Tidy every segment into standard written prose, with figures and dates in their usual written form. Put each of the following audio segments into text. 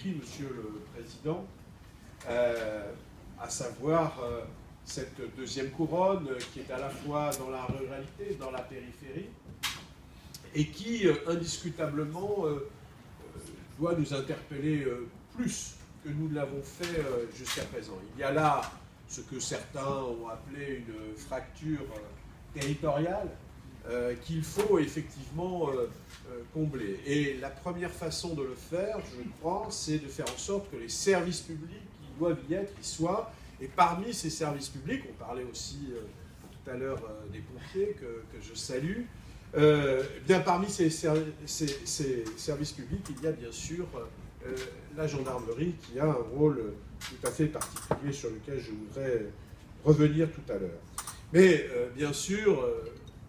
évoqué, Monsieur le Président, à savoir cette deuxième couronne qui est à la fois dans la ruralité, dans la périphérie, et qui, indiscutablement, doit nous interpeller plus que nous ne l'avons fait jusqu'à présent. Il y a là ce que certains ont appelé une fracture territoriale qu'il faut effectivement combler. Et la première façon de le faire, je crois, c'est de faire en sorte que les services publics qui doivent y être, y soient. Et parmi ces services publics, on parlait aussi tout à l'heure des pompiers que je salue, bien parmi ces services publics, il y a bien sûr la gendarmerie qui a un rôle tout à fait particulier sur lequel je voudrais revenir tout à l'heure. Mais bien sûr,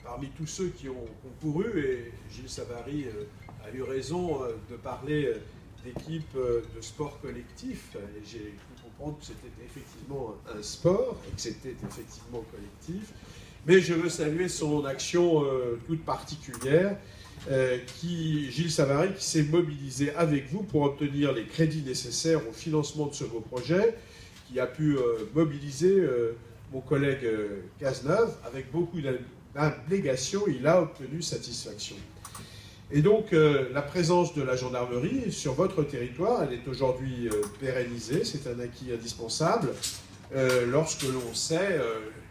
parmi tous ceux qui ont concouru, et Gilles Savary a eu raison de parler d'équipe de sport collectif, et j'ai pu comprendre que c'était effectivement un sport, et que c'était effectivement collectif, mais je veux saluer son action toute particulière, Gilles Savary, qui s'est mobilisé avec vous pour obtenir les crédits nécessaires au financement de ce beau projet, qui a pu mobiliser mon collègue Cazeneuve. Avec beaucoup d'abnégation, il a obtenu satisfaction. Et donc, la présence de la gendarmerie sur votre territoire, elle est aujourd'hui pérennisée. C'est un acquis indispensable lorsque l'on sait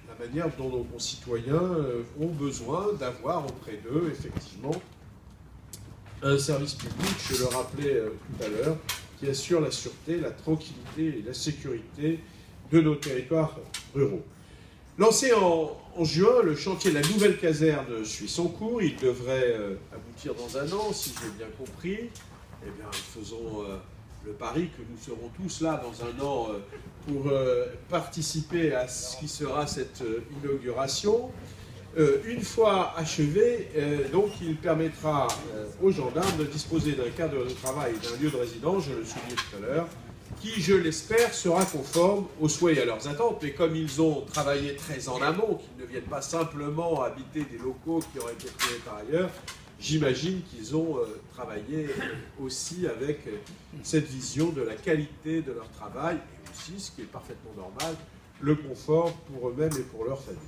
la manière dont nos concitoyens ont besoin d'avoir auprès d'eux, effectivement, un service public, je le rappelais tout à l'heure, qui assure la sûreté, la tranquillité et la sécurité de nos territoires ruraux. Lancé en juin, le chantier de la nouvelle caserne suit son cours. Il devrait aboutir dans un an, si j'ai bien compris. Eh bien, faisons le pari que nous serons tous là dans un an pour participer à ce qui sera cette inauguration. Une fois achevé, donc, il permettra aux gendarmes de disposer d'un cadre de travail et d'un lieu de résidence, je le soulignais tout à l'heure, qui, je l'espère, sera conforme aux souhaits et à leurs attentes. Mais comme ils ont travaillé très en amont, qu'ils ne viennent pas simplement habiter des locaux qui auraient été créés par ailleurs, j'imagine qu'ils ont travaillé aussi avec cette vision de la qualité de leur travail, et aussi, ce qui est parfaitement normal, le confort pour eux-mêmes et pour leurs familles.